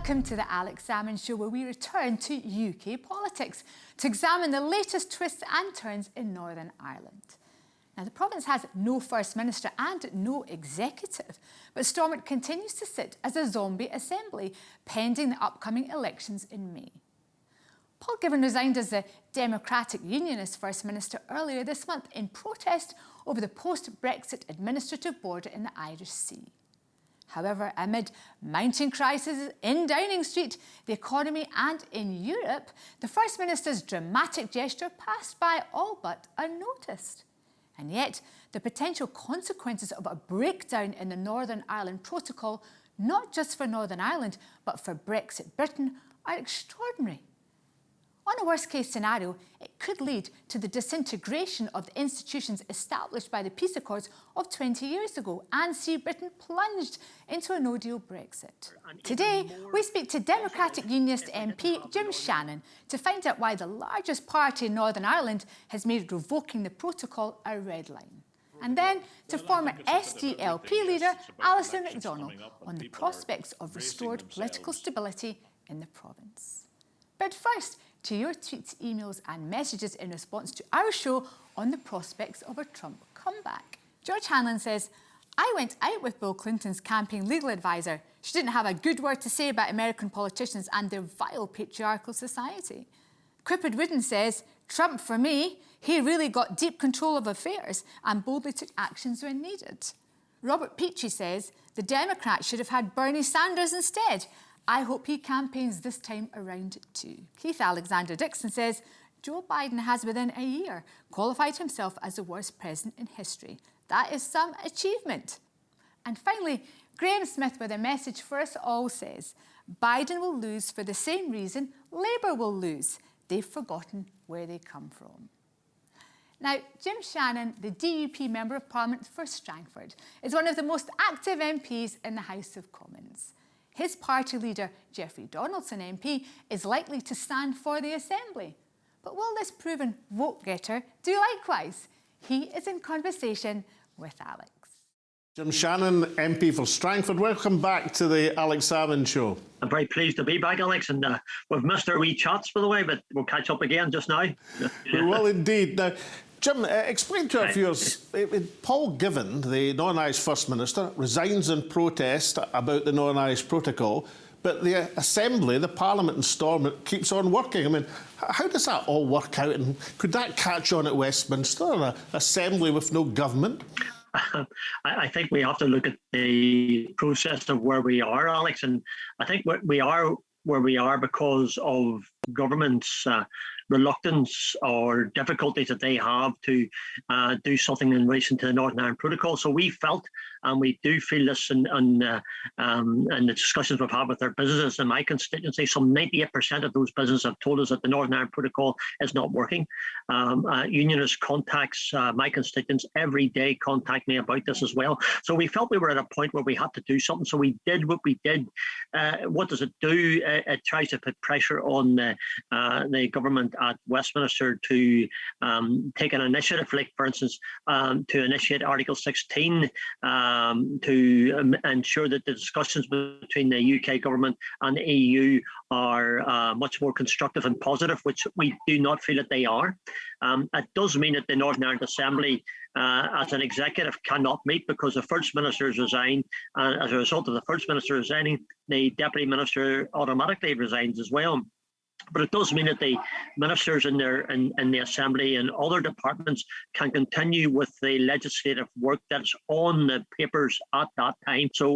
Welcome to the Alex Salmond Show, where we return to UK politics to examine the latest twists and turns in Northern Ireland. Now, the province has no First Minister and no executive, but Stormont continues to sit as a zombie assembly pending the upcoming elections in May. Paul Givan resigned as the Democratic Unionist First Minister earlier this month in protest over the post-Brexit administrative border in the Irish Sea. However, amid mounting crises in Downing Street, the economy and in Europe, the First Minister's dramatic gesture passed by all but unnoticed. And yet, the potential consequences of a breakdown in the Northern Ireland Protocol, not just for Northern Ireland, but for Brexit Britain, are extraordinary. On a worst-case scenario, it could lead to the disintegration of the institutions established by the peace accords of 20 years ago and see Britain plunged into a no-deal Brexit. Today, we speak to Democratic Unionist MP Jim Shannon to find out why the largest party in Northern Ireland has made revoking the protocol a red line. And then to former SDLP leader Alasdair McDonnell on the prospects of restored political stability in the province. But first, to your tweets, emails and messages in response to our show on the prospects of a Trump comeback. George Hanlon says, I went out with Bill Clinton's campaign legal advisor. She didn't have a good word to say about American politicians and their vile patriarchal society. Crippled Wooden says, Trump for me, he really got deep control of affairs and boldly took actions when needed. Robert Peachy says, the Democrats should have had Bernie Sanders instead. I hope he campaigns this time around too. Keith Alexander Dixon says, Joe Biden has within a year qualified himself as the worst president in history. That is some achievement. And finally, Graham Smith with a message for us all says, Biden will lose for the same reason Labour will lose. They've forgotten where they come from. Now, Jim Shannon, the DUP Member of Parliament for Strangford, is one of the most active MPs in the House of Commons. His party leader, Jeffrey Donaldson MP, is likely to stand for the Assembly. But will this proven vote-getter do likewise? He is in conversation with Alex. Jim Shannon, MP for Strangford. Welcome back to the Alex Salmond Show. I'm very pleased to be back, Alex, and we've missed our wee chats, by the way, but we'll catch up again just now. We will indeed. Now, Jim, explain to our viewers, Paul Givan, the Northern Irish First Minister, resigns in protest about the Northern Irish Protocol, but the Assembly, the Parliament in Stormont, keeps on working. I mean, how does that all work out? And could that catch on at Westminster, an Assembly with no government? I think we have to look at the process of where we are, Alex, and I think we are where we are because of government's reluctance or difficulties that they have to do something in relation to the Northern Ireland Protocol. So we felt, and we do feel this in the discussions we've had with our businesses in my constituency, some 98% of those businesses have told us that the Northern Ireland Protocol is not working. Unionist contacts, my constituents every day contact me about this as well. So we felt we were at a point where we had to do something. So we did what we did. What does it do? It tries to put pressure on the government at Westminster to take an initiative, like, for instance, to initiate Article 16 to ensure that the discussions between the UK government and the EU are much more constructive and positive, which we do not feel that they are. It does mean that the Northern Ireland Assembly as an executive cannot meet because the First Minister has resigned, and as a result of the First Minister resigning, the Deputy Minister automatically resigns as well. But it does mean that the ministers in the Assembly and other departments can continue with the legislative work that's on the papers at that time. So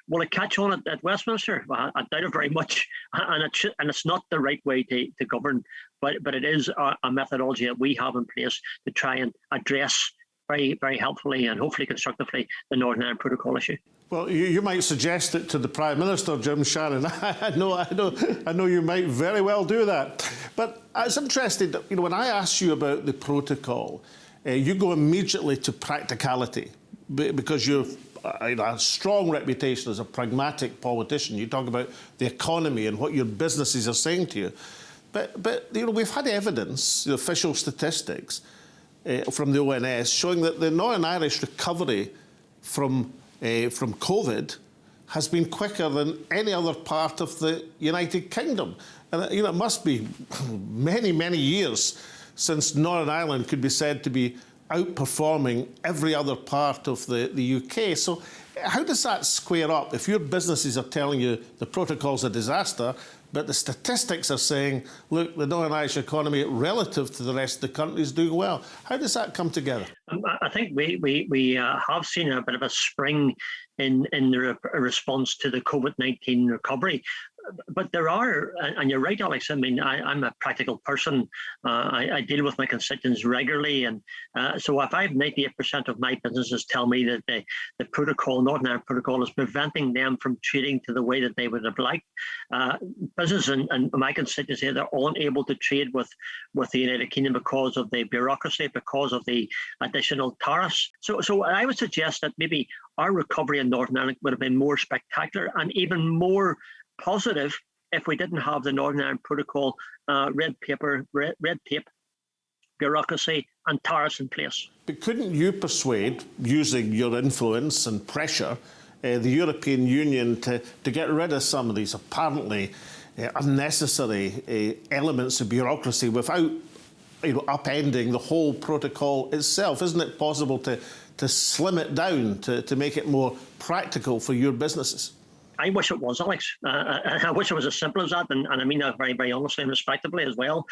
will it catch on at Westminster? Well, I doubt it very much, and it's not the right way to govern, but it is a methodology that we have in place to try and address very, very helpfully and hopefully constructively the Northern Ireland Protocol issue. Well, you might suggest it to the Prime Minister, Jim Shannon. I know you might very well do that. But I was interested, when I asked you about the protocol, you go immediately to practicality because you've a strong reputation as a pragmatic politician. You talk about the economy and what your businesses are saying to you. But we've had evidence, the official statistics from the ONS showing that the Northern Irish recovery from COVID has been quicker than any other part of the United Kingdom. And it must be many, many years since Northern Ireland could be said to be outperforming every other part of the UK. So how does that square up? If your businesses are telling you the protocol's a disaster, but the statistics are saying, look, the Northern Irish economy relative to the rest of the country is doing well. How does that come together? I think we have seen a bit of a spring in the response to the COVID-19 recovery. But there are, and you're right, Alex, I mean, I'm a practical person. I deal with my constituents regularly. And so if I have 98% of my businesses tell me that the protocol, Northern Ireland Protocol, is preventing them from trading to the way that they would have liked, business and my constituents say they're unable to trade with the United Kingdom because of the bureaucracy, because of the additional tariffs. So I would suggest that maybe our recovery in Northern Ireland would have been more spectacular and even more positive if we didn't have the Northern Ireland Protocol, red tape, bureaucracy and tariffs in place. But couldn't you persuade, using your influence and pressure, the European Union to get rid of some of these apparently unnecessary elements of bureaucracy without upending the whole protocol itself? Isn't it possible to slim it down, to make it more practical for your businesses? I wish it was, Alex. I wish it was as simple as that, and I mean that very, very honestly and respectfully as well.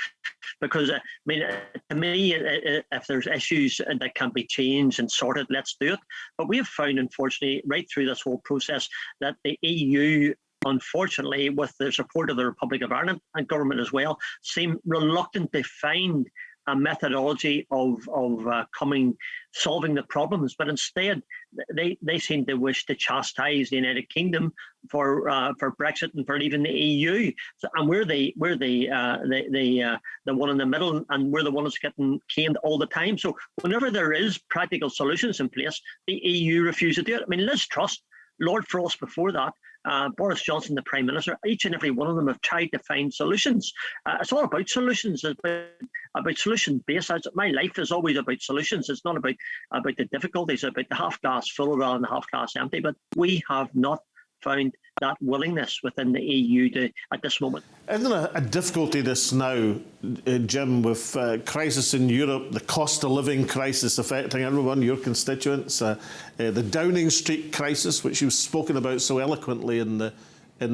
Because, I mean, to me, if there's issues that can be changed and sorted, let's do it. But we have found, unfortunately, right through this whole process, that the EU, unfortunately, with the support of the Republic of Ireland and government as well, seem reluctant to find a methodology of solving the problems, but instead they seem to wish to chastise the United Kingdom for Brexit and for leaving the EU. So, and we're the one in the middle, and we're the one that's getting caned all the time. So whenever there is practical solutions in place, the EU refuses to do it. I mean, Liz Truss, Lord Frost before that, Boris Johnson, the Prime Minister, each and every one of them have tried to find solutions. It's all about solutions. It's about solution-based. My life is always about solutions. It's not about the difficulties, about the half glass full rather than the half glass empty. But we have not found that willingness within the EU at this moment. Isn't there a difficulty this now, Jim, with crisis in Europe, the cost of living crisis affecting everyone, your constituents, the Downing Street crisis, which you've spoken about so eloquently in the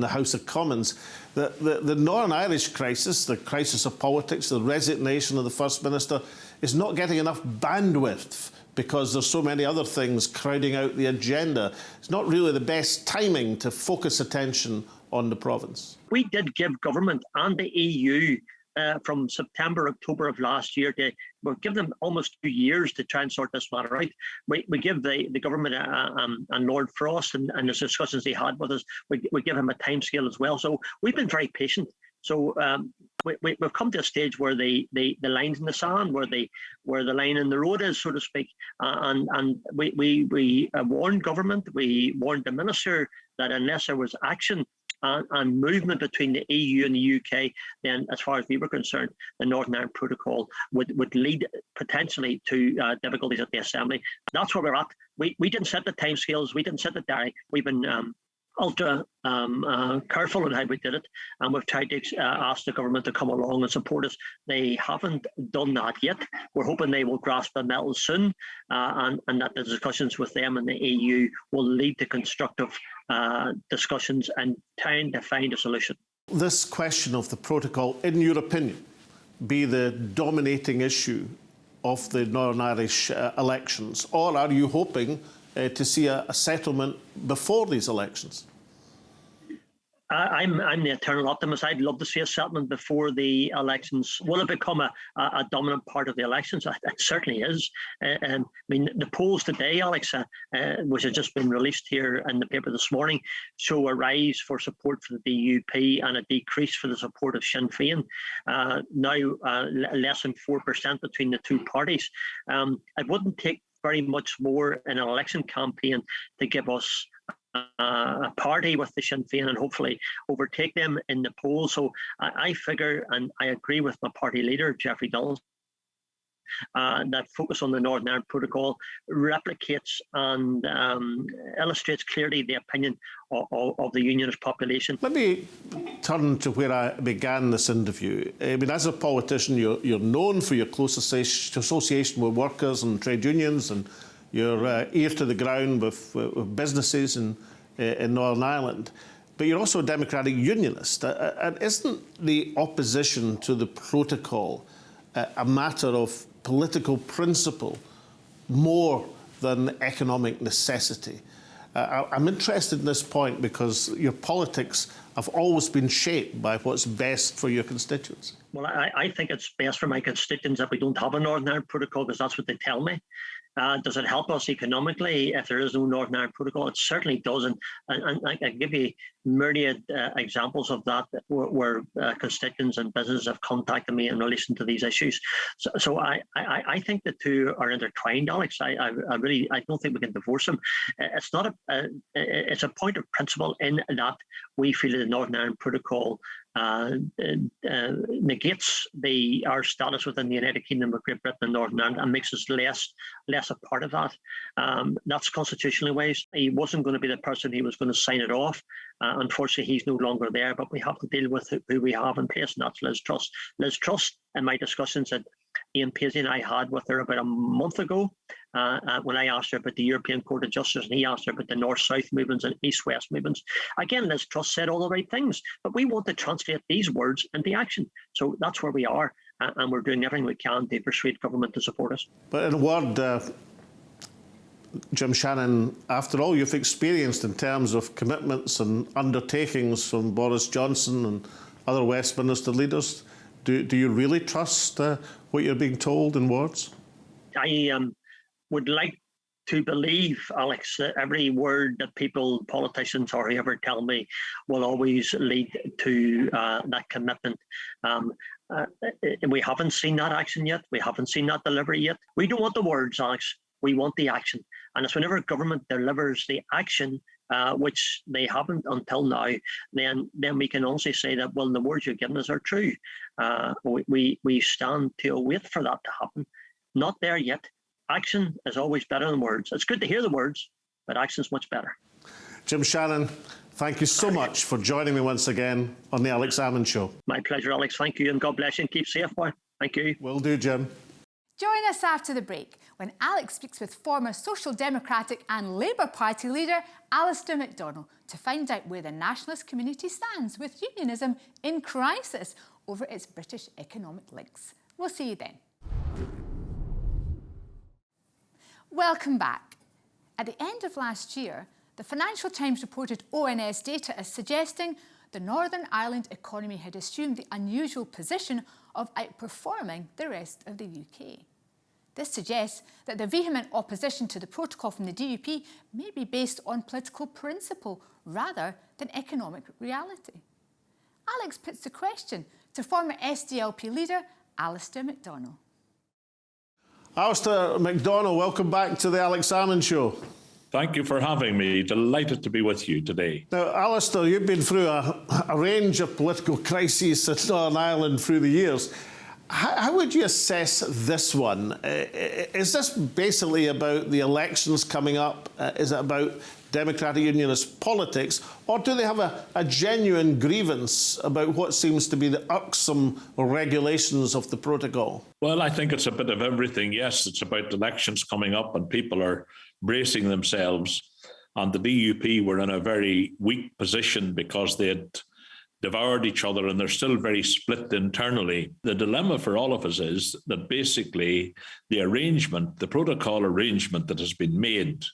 House of Commons, the Northern Irish crisis, the crisis of politics, the resignation of the First Minister, is not getting enough bandwidth because there's so many other things crowding out the agenda. It's not really the best timing to focus attention on the province. We did give government and the EU from September, October of last year, we'll give them almost 2 years to try and sort this matter out. We give the government and Lord Frost and the discussions he had with us, we give him a timescale as well. So we've been very patient. So we've come to a stage where the line's in the sand, where the line in the road is, so to speak. And we warned government, we warned the minister that unless there was action and movement between the EU and the UK, then as far as we were concerned, the Northern Ireland Protocol would lead potentially to difficulties at the Assembly. That's where we're at. We didn't set the timescales, we didn't set the diary. We've been ultra careful in how we did it, and we've tried to ask the government to come along and support us. They haven't done that yet. We're hoping they will grasp the mettle soon, and that the discussions with them and the EU will lead to constructive discussions and trying to find a solution. This question of the protocol, in your opinion, be the dominating issue of the Northern Irish elections, or are you hoping to see a settlement before these elections? I'm the eternal optimist. I'd love to see a settlement before the elections. Will it become a dominant part of the elections? It certainly is. I mean, the polls today, Alex, which has just been released here in the paper this morning, show a rise for support for the DUP and a decrease for the support of Sinn Féin. Now less than 4% between the two parties. It wouldn't take very much more in an election campaign to give us a party with the Sinn Féin and hopefully overtake them in the polls. So I figure, and I agree with my party leader, Jeffrey Dulles, that focus on the Northern Ireland Protocol replicates and illustrates clearly the opinion of the Unionist population. Let me turn to where I began this interview. I mean, as a politician, you're known for your close association with workers and trade unions, and your ear to the ground with businesses in Northern Ireland. But you're also a Democratic Unionist. And isn't the opposition to the protocol a matter of political principle more than economic necessity? I'm interested in this point because your politics have always been shaped by what's best for your constituents. Well, I think it's best for my constituents that we don't have a Northern Ireland Protocol, because that's what they tell me. Does it help us economically if there is no Northern Ireland Protocol? It certainly doesn't. And I can give you myriad examples of that where constituents and businesses have contacted me in relation to these issues. So I think the two are intertwined, Alex. I don't think we can divorce them. It's not it's a point of principle in that we feel that the Northern Ireland Protocol negates our status within the United Kingdom of Great Britain and Northern Ireland and makes us less a part of that. That's constitutionally wise. He wasn't going to be the person who was going to sign it off. Unfortunately, he's no longer there, but we have to deal with who we have in place, and that's Liz Truss. Liz Truss, in my discussions that Ian Paisley and I had with her about a month ago, when I asked her about the European Court of Justice and he asked her about the North-South movements and East-West movements. Again, Liz Truss said all the right things, but we want to translate these words into action. So that's where we are, and we're doing everything we can to persuade government to support us. But in a word, Jim Shannon, after all you've experienced in terms of commitments and undertakings from Boris Johnson and other Westminster leaders, do you really trust what you're being told in words? I would like to believe, Alex, that every word that people, politicians or whoever tell me will always lead to that commitment. We haven't seen that action yet. We haven't seen that delivery yet. We don't want the words, Alex. We want the action. And it's whenever government delivers the action, which they haven't until now, then we can honestly say that, well, the words you've given us are true. We stand to await for that to happen. Not there yet. Action is always better than words. It's good to hear the words, but action's much better. Jim Shannon, thank you so much for joining me once again on the Alex Salmond Show. My pleasure, Alex. Thank you, and God bless you, and keep safe, boy. Thank you. Will do, Jim. Join us after the break when Alex speaks with former Social Democratic and Labour Party leader Alasdair McDonnell to find out where the nationalist community stands with unionism in crisis over its British economic links. We'll see you then. Welcome back. At the end of last year, the Financial Times reported ONS data as suggesting the Northern Ireland economy had assumed the unusual position of outperforming the rest of the UK. This suggests that the vehement opposition to the protocol from the DUP may be based on political principle rather than economic reality. Alex puts the question to former SDLP leader Alasdair McDonnell. Alasdair McDonnell, welcome back to the Alex Salmond Show. Thank you for having me. Delighted to be with you today. Now, Alasdair, you've been through a range of political crises in Northern Ireland through the years. How would you assess this one? Is this basically about the elections coming up? Is it about Democratic Unionist politics? Or do they have a genuine grievance about what seems to be the irksome regulations of the protocol? Well, I think it's a bit of everything. Yes, it's about elections coming up and people are bracing themselves. And the DUP were in a very weak position because they had devoured each other and they're still very split internally. The dilemma for all of us is that basically the arrangement, the protocol arrangement that has been made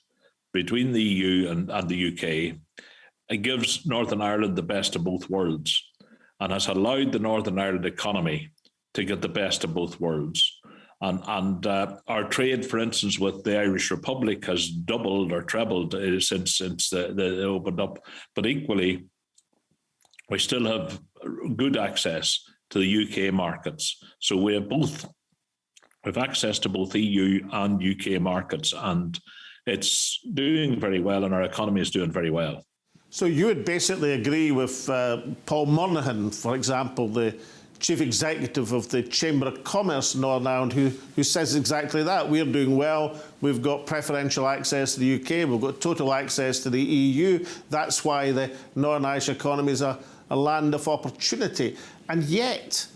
between the EU and the UK, it gives Northern Ireland the best of both worlds and has allowed the Northern Ireland economy to get the best of both worlds. And our trade, for instance, with the Irish Republic has doubled or trebled since they opened up. But equally, we still have good access to the UK markets. So we have access to both EU and UK markets, and it's doing very well, and our economy is doing very well. So you would basically agree with Paul Monaghan, for example, the chief executive of the Chamber of Commerce in Northern Ireland who says exactly that. We're doing well. We've got preferential access to the UK. We've got total access to the EU. That's why the Northern Irish economy is a land of opportunity. And yet,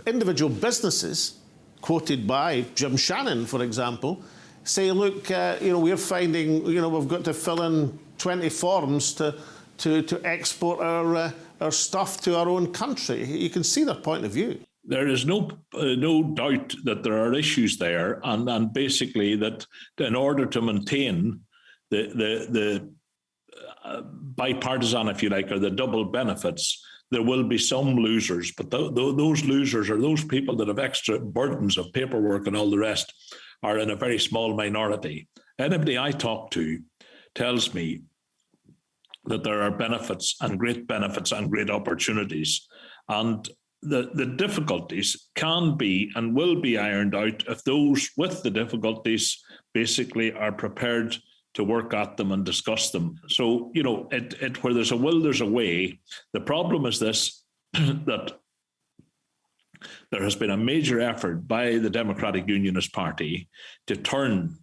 individual businesses, quoted by Jim Shannon, for example, say, look, we're finding, we've got to fill in 20 forms to export our stuff to our own country. You can see their point of view. There is no doubt that there are issues there, and basically that in order to maintain the bipartisan, if you like, or the double benefits, there will be some losers. But those losers are those people that have extra burdens of paperwork and all the rest are in a very small minority. Anybody I talk to tells me that there are benefits and great opportunities. And the difficulties can be and will be ironed out if those with the difficulties basically are prepared to work at them and discuss them. So, where there's a will, there's a way. The problem is this, that there has been a major effort by the Democratic Unionist Party to turn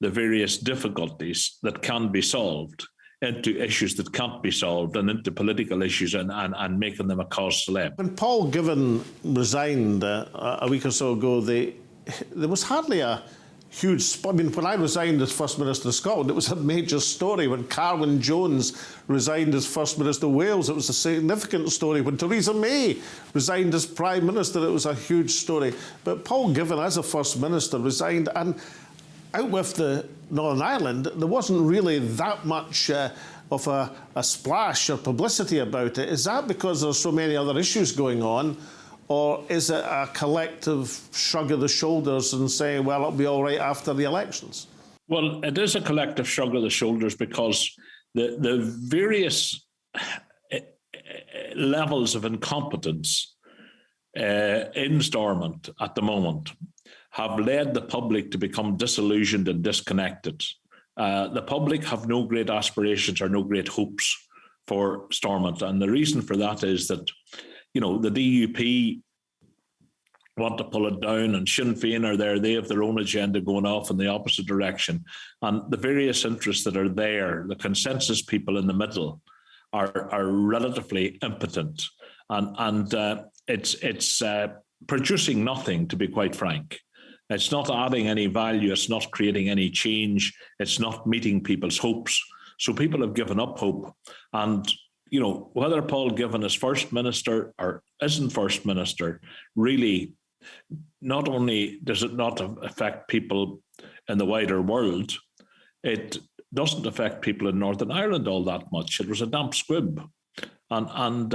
the various difficulties that can be solved into issues that can't be solved and into political issues and making them a cause célèbre. When Paul Givan resigned a week or so ago, there was hardly a huge... when I resigned as First Minister of Scotland, it was a major story. When Carwyn Jones resigned as First Minister of Wales, it was a significant story. When Theresa May resigned as Prime Minister, it was a huge story. But Paul Givan, as a First Minister, resigned, and out with the Northern Ireland, there wasn't really that much of a splash or publicity about it. Is that because there's so many other issues going on, or is it a collective shrug of the shoulders and say, well, it'll be all right after the elections? Well, it is a collective shrug of the shoulders because the various levels of incompetence in Stormont at the moment have led the public to become disillusioned and disconnected. The public have no great aspirations or no great hopes for Stormont. And the reason for that is that, the DUP want to pull it down, and Sinn Féin are there. They have their own agenda going off in the opposite direction. And the various interests that are there, the consensus people in the middle, are relatively impotent. And it's producing nothing, to be quite frank. It's not adding any value. It's not creating any change. It's not meeting people's hopes. So people have given up hope. And, whether Paul Givan is First Minister or isn't First Minister, really, not only does it not affect people in the wider world, it doesn't affect people in Northern Ireland all that much. It was a damp squib. And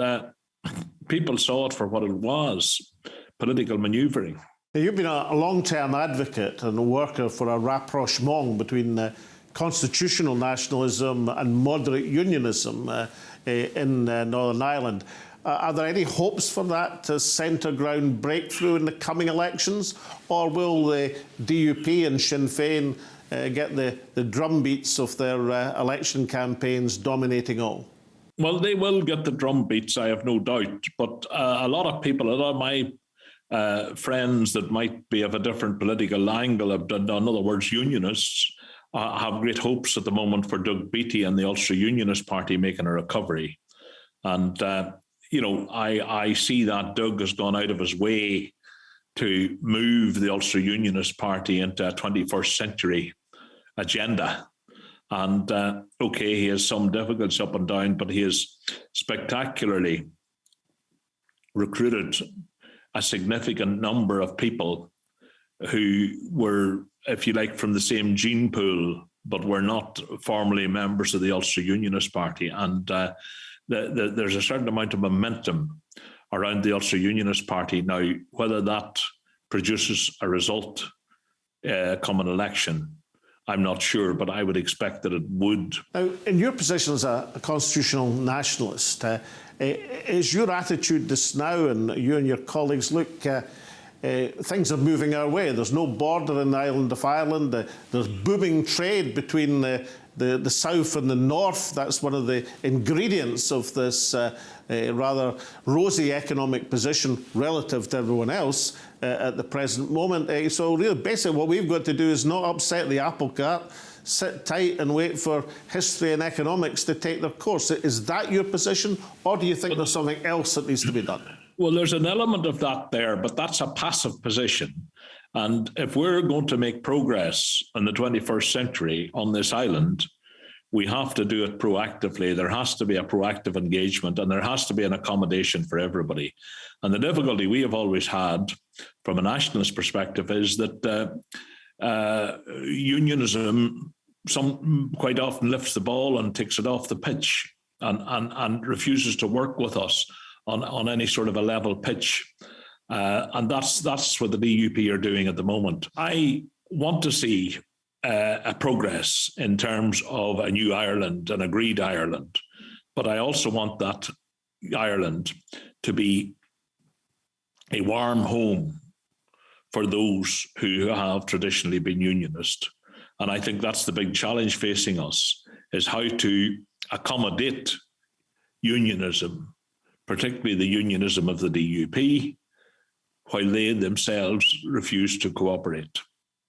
people saw it for what it was, political manoeuvring. You've been a long-term advocate and a worker for a rapprochement between constitutional nationalism and moderate unionism in Northern Ireland. Are there any hopes for that centre-ground breakthrough in the coming elections, or will the DUP and Sinn Féin get the drumbeats of their election campaigns dominating all? Well, they will get the drumbeats, I have no doubt. But a lot of people, a lot of my friends that might be of a different political angle, in other words, unionists, have great hopes at the moment for Doug Beattie and the Ulster Unionist Party making a recovery. And, I see that Doug has gone out of his way to move the Ulster Unionist Party into a 21st century agenda. And, he has some difficulties up and down, but he has spectacularly recruited a significant number of people who were, if you like, from the same gene pool, but were not formally members of the Ulster Unionist Party. And there's a certain amount of momentum around the Ulster Unionist Party. Now, whether that produces a result come an election, I'm not sure, but I would expect that it would. Now, in your position as a constitutional nationalist, is your attitude this now, and you and your colleagues, look, things are moving our way. There's no border in the island of Ireland. There's booming trade between the the South and the North. That's one of the ingredients of this rather rosy economic position relative to everyone else at the present moment. So really, basically what we've got to do is not upset the apple cart, sit tight and wait for history and economics to take their course. Is that your position, or do you think there's something else that needs to be done? Well, there's an element of that there, but that's a passive position. And if we're going to make progress in the 21st century on this island, we have to do it proactively. There has to be a proactive engagement, and there has to be an accommodation for everybody. And the difficulty we have always had from a nationalist perspective is that unionism quite often lifts the ball and takes it off the pitch and refuses to work with us on any sort of a level pitch. And that's what the DUP are doing at the moment. I want to see a progress in terms of a new Ireland, an agreed Ireland. But I also want that Ireland to be a warm home for those who have traditionally been unionist. And I think that's the big challenge facing us, is how to accommodate unionism, particularly the unionism of the DUP, while they themselves refuse to cooperate.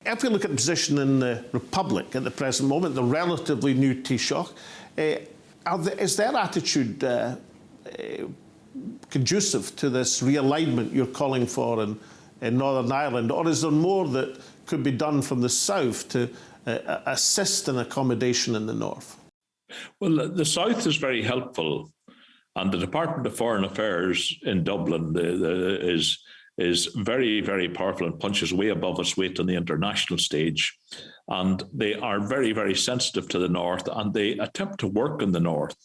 If we look at the position in the Republic at the present moment, the relatively new Taoiseach, is their attitude conducive to this realignment you're calling for in Northern Ireland, or is there more that could be done from the South to assist in accommodation in the North? Well, the South is very helpful, and the Department of Foreign Affairs in Dublin is very, very powerful and punches way above its weight on the international stage. And they are very, very sensitive to the North, and they attempt to work in the North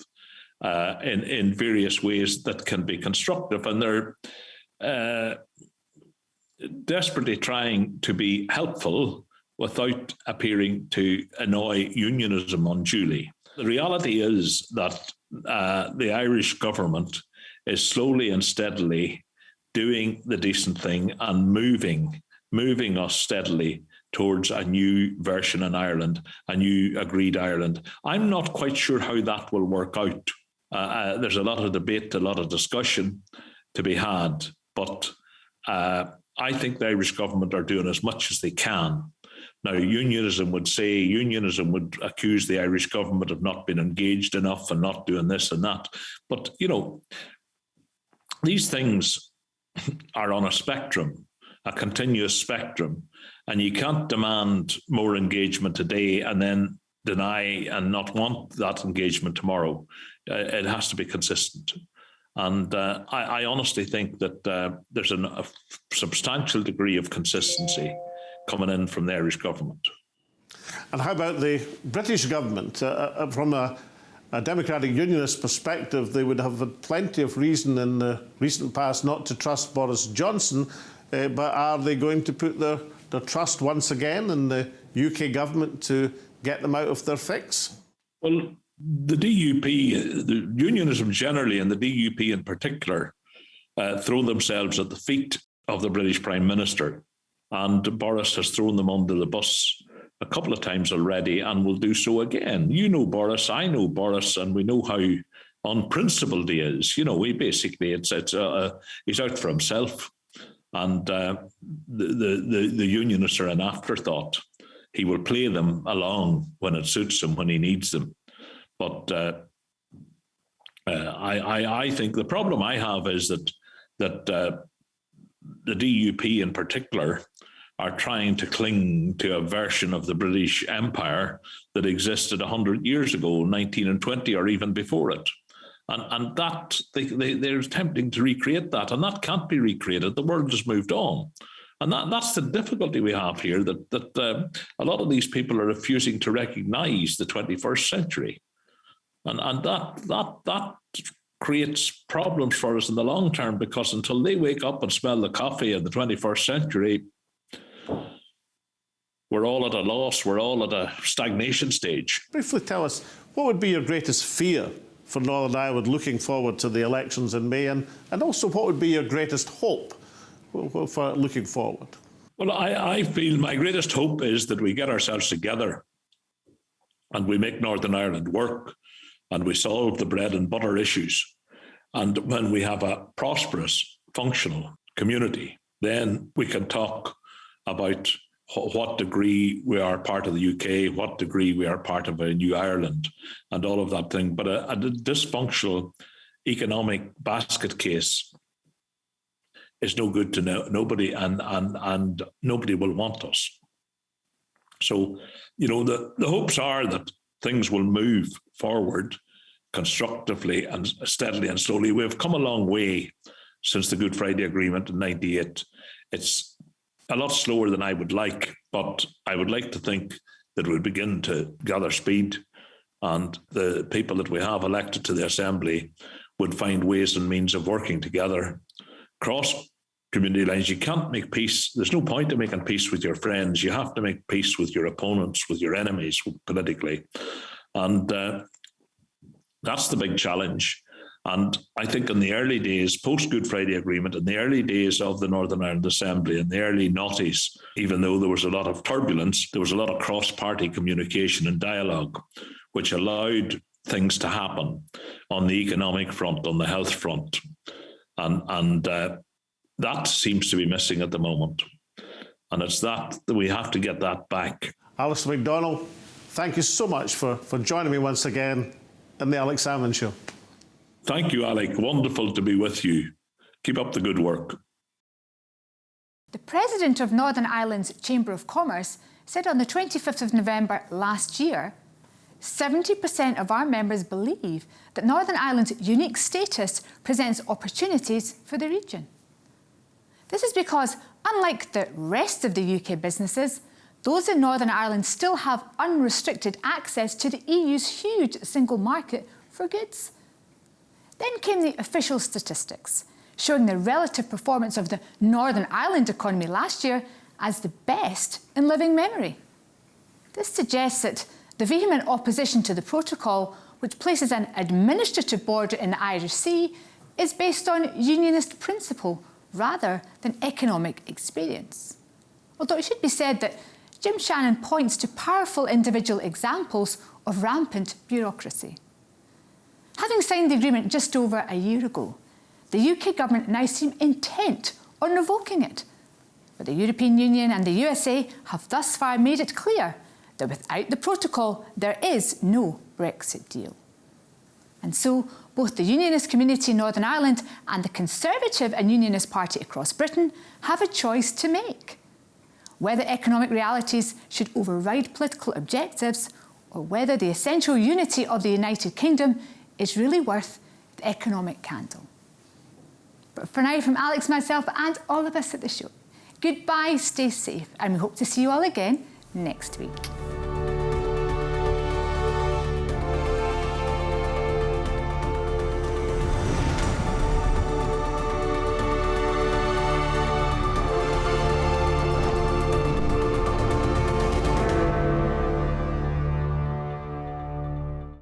in various ways that can be constructive. And they're desperately trying to be helpful without appearing to annoy unionism unduly. The reality is that the Irish government is slowly and steadily doing the decent thing and moving us steadily towards a new version in Ireland, a new agreed Ireland. I'm not quite sure how that will work out. There's a lot of debate, a lot of discussion to be had, but I think the Irish government are doing as much as they can. Now, unionism would accuse the Irish government of not being engaged enough and not doing this and that. But, you know, these things are on a spectrum, a continuous spectrum, and you can't demand more engagement today and then deny and not want that engagement tomorrow. It has to be consistent. And I honestly think that there's a substantial degree of consistency coming in from the Irish government. And how about the British government? From a Democratic Unionist perspective, they would have had plenty of reason in the recent past not to trust Boris Johnson, but are they going to put their trust once again in the UK government to get them out of their fix? Well, the DUP, the unionism generally, and the DUP in particular, throw themselves at the feet of the British Prime Minister. And Boris has thrown them under the bus a couple of times already and will do so again. You know Boris, I know Boris, and we know how unprincipled he is. You know, he basically, he's out for himself. And the unionists are an afterthought. He will play them along when it suits him, when he needs them. But I think the problem I have is that the DUP in particular are trying to cling to a version of the British Empire that existed 100 years ago, 19 and 20, or even before it. And that they're attempting to recreate that, and that can't be recreated. The world has moved on. And that's the difficulty we have here, that a lot of these people are refusing to recognize the 21st century. And that creates problems for us in the long term, because until they wake up and smell the coffee of the 21st century, we're all at a loss. We're all at a stagnation stage. Briefly tell us, what would be your greatest fear for Northern Ireland looking forward to the elections in May, and also what would be your greatest hope for looking forward? Well, I feel my greatest hope is that we get ourselves together and we make Northern Ireland work, and we solve the bread and butter issues, and when we have a prosperous, functional community, then we can talk about what degree we are part of the UK, what degree we are part of a new Ireland, and all of that thing. But a dysfunctional economic basket case is no good to nobody, and nobody will want us. So, the hopes are that things will move forward constructively and steadily and slowly. We've come a long way since the Good Friday Agreement in '98. It's a lot slower than I would like, but I would like to think that we'll begin to gather speed, and the people that we have elected to the Assembly would find ways and means of working together across community lines. You can't make peace. There's no point in making peace with your friends. You have to make peace with your opponents, with your enemies politically. And that's the big challenge. And I think in the early days, post-Good Friday Agreement, in the early days of the Northern Ireland Assembly, in the early noughties, even though there was a lot of turbulence, there was a lot of cross-party communication and dialogue, which allowed things to happen on the economic front, on the health front. And that seems to be missing at the moment. And it's that we have to get that back. Alasdair McDonnell, thank you so much for joining me once again in the Alex Salmond Show. Thank you, Alec. Wonderful to be with you. Keep up the good work. The president of Northern Ireland's Chamber of Commerce said on the 25th of November last year, 70% of our members believe that Northern Ireland's unique status presents opportunities for the region. This is because, unlike the rest of the UK businesses, those in Northern Ireland still have unrestricted access to the EU's huge single market for goods. Then came the official statistics, showing the relative performance of the Northern Ireland economy last year as the best in living memory. This suggests that the vehement opposition to the protocol, which places an administrative border in the Irish Sea, is based on unionist principle rather than economic experience. Although it should be said that Jim Shannon points to powerful individual examples of rampant bureaucracy. Having signed the agreement just over a year ago, the UK government now seem intent on revoking it. But the European Union and the USA have thus far made it clear that without the protocol, there is no Brexit deal. And so, both the Unionist community in Northern Ireland and the Conservative and Unionist Party across Britain have a choice to make. Whether economic realities should override political objectives, or whether the essential unity of the United Kingdom is really worth the economic candle. But for now, from Alex, myself, and all of us at the show, goodbye, stay safe, and we hope to see you all again next week.